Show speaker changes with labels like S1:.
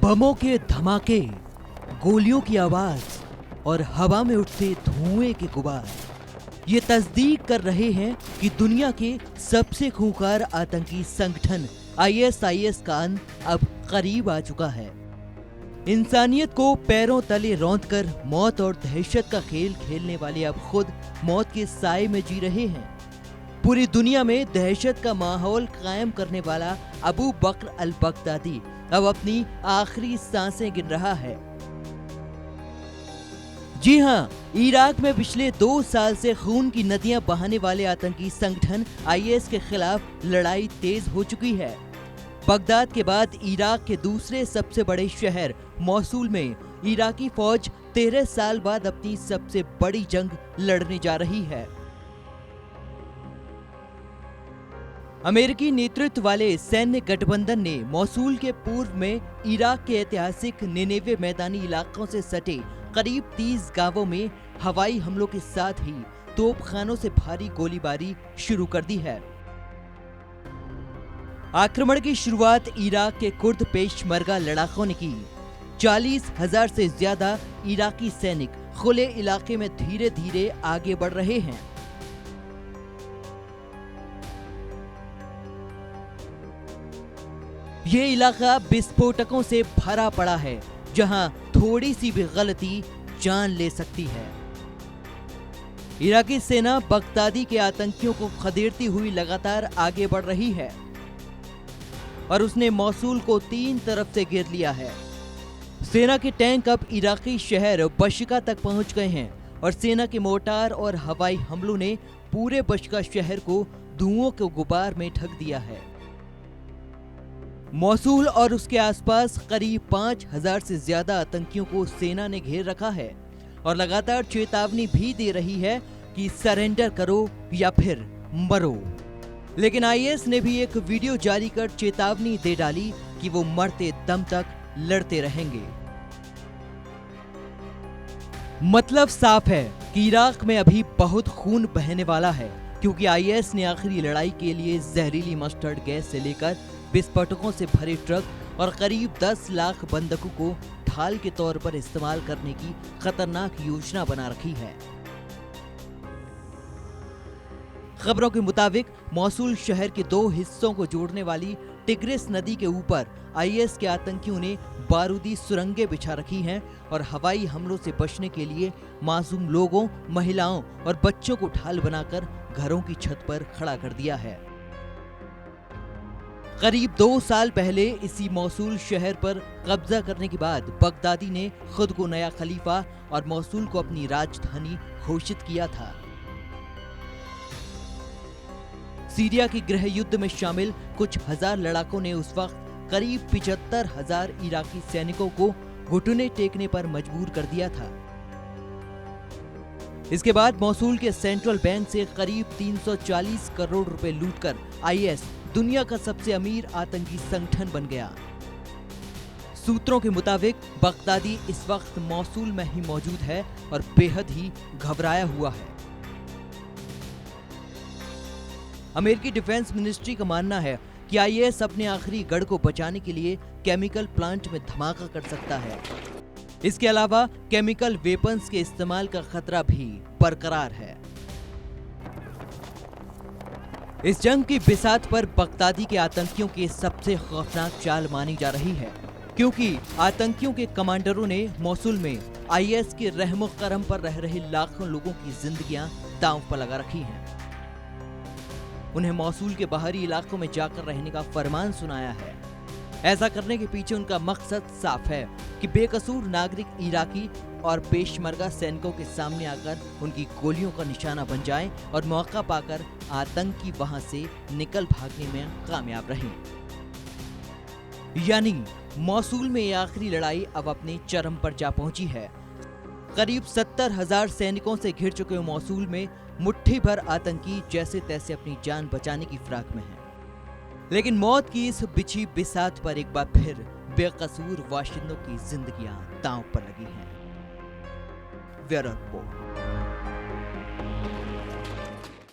S1: बमों के धमाके, गोलियों की आवाज और हवा में उठते धुएं के गुबार ये तस्दीक कर रहे हैं कि दुनिया के सबसे खूंखार आतंकी संगठन आईएसआईएस का अंत अब करीब आ चुका है। इंसानियत को पैरों तले रौंदकर मौत और दहशत का खेल खेलने वाले अब खुद मौत के साए में जी रहे हैं। पूरी दुनिया में दहशत का माहौल कायम करने वाला अबू बकर अल बगदादी अब अपनी आखिरी सांसें गिन रहा है। जी हां, इराक में पिछले 2 साल से खून की नदियां बहाने वाले आतंकी संगठन आईएस के खिलाफ लड़ाई तेज हो चुकी है। बगदाद के बाद इराक के दूसरे सबसे बड़े शहर मौसूल में इराकी फौज 13 साल बाद अपनी सबसे बड़ी जंग लड़ने जा रही है। अमेरिकी नेतृत्व वाले सैन्य गठबंधन ने मौसूल के पूर्व में इराक के ऐतिहासिक निनेवे मैदानी इलाकों से सटे करीब 30 गांवों में हवाई हमलों के साथ ही तोपखानों से भारी गोलीबारी शुरू कर दी है। आक्रमण की शुरुआत इराक के कुर्द पेशमर्गा लड़ाकों ने की। 40,000 से ज्यादा इराकी सैनिक खुले इलाके में धीरे धीरे आगे बढ़ रहे हैं। ये इलाका विस्फोटकों से भरा पड़ा है, जहां थोड़ी सी भी गलती जान ले सकती है। इराकी सेना बगदादी के आतंकियों को खदेड़ती हुई लगातार आगे बढ़ रही है और उसने मौसूल को 3 तरफ से घेर लिया है। सेना के टैंक अब इराकी शहर बशका तक पहुंच गए हैं और सेना के मोर्टार और हवाई हमलों ने पूरे बशका शहर को धुओं के गुबार में ढक दिया है। मौसूल और उसके आसपास करीब 5,000 से ज्यादा आतंकियों को सेना ने घेर रखा है और लगातार चेतावनी भी दे रही है कि सरेंडर करो या फिर मरो। लेकिन आईएस ने भी एक वीडियो जारी कर चेतावनी दे डाली कि वो मरते दम तक लड़ते रहेंगे। मतलब साफ है कि इराक में अभी बहुत खून बहने वाला है, क्योंकि आईएस ने आखिरी लड़ाई के लिए जहरीली मस्टर्ड गैस से लेकर विस्फोटकों से भरे ट्रक और करीब 10 लाख बंदूकों को ढाल के तौर पर इस्तेमाल करने की खतरनाक योजना बना रखी है। खबरों के मुताबिक मौसूल शहर के 2 हिस्सों को जोड़ने वाली टिग्रिस नदी के ऊपर आईएस के आतंकियों ने बारूदी सुरंगें बिछा रखी हैं और हवाई हमलों से बचने के लिए मासूम लोगों, महिलाओं और बच्चों को ढाल बनाकर घरों की छत पर खड़ा कर दिया है। करीब 2 साल पहले इसी मौसूल शहर पर कब्जा करने के बाद बगदादी ने खुद को नया खलीफा और मौसूल को अपनी राजधानी घोषित किया था। सीरिया के गृह युद्ध में शामिल कुछ हजार लड़ाकों ने उस वक्त करीब 75,000 इराकी सैनिकों को घुटने टेकने पर मजबूर कर दिया था। इसके बाद मौसूल के सेंट्रल बैंक से करीब 340 करोड़ रुपए लूटकर आईएस दुनिया का सबसे अमीर आतंकी संगठन बन गया। सूत्रों के मुताबिक बगदादी इस वक्त मौसूल में ही मौजूद है और बेहद ही घबराया हुआ है। अमेरिकी डिफेंस मिनिस्ट्री का मानना है कि आईएस अपने आखिरी गढ़ को बचाने के लिए केमिकल प्लांट में धमाका कर सकता है। इसके अलावा केमिकल वेपन्स के इस्तेमाल का खतरा भी बरकरार है। इस जंग की बिसात पर बगदादी के आतंकियों की सबसे खौफनाक चाल मानी जा रही है, क्योंकि आतंकियों के कमांडरों ने मौसूल में आईएस के रहमो करम पर रह रहे लाखों लोगों की जिंदगियां दांव पर लगा रखी हैं। उन्हें मौसूल के बाहरी इलाकों में जाकर रहने का फरमान सुनाया है। ऐसा करने के पीछे उनका मकसद साफ है कि बेकसूर नागरिक इराकी और पेशमर्गा सैनिकों के सामने आकर उनकी गोलियों का निशाना बन जाएं और मौका पाकर आतंकी वहां से निकल भागने में कामयाब रहें। यानी मौसूल में यह आखिरी लड़ाई अब अपने चरम पर जा पहुंची है। करीब 70,000 सैनिकों से घिर चुके मौसूल में मुट्ठी भर आतंकी जैसे तैसे अपनी जान बचाने की फिराक में हैं। लेकिन मौत की इस बिछी बिसात पर एक बार फिर बेकसूर वाशिंदों की जिंदगियां दांव पर लगी हैं। Bureau report.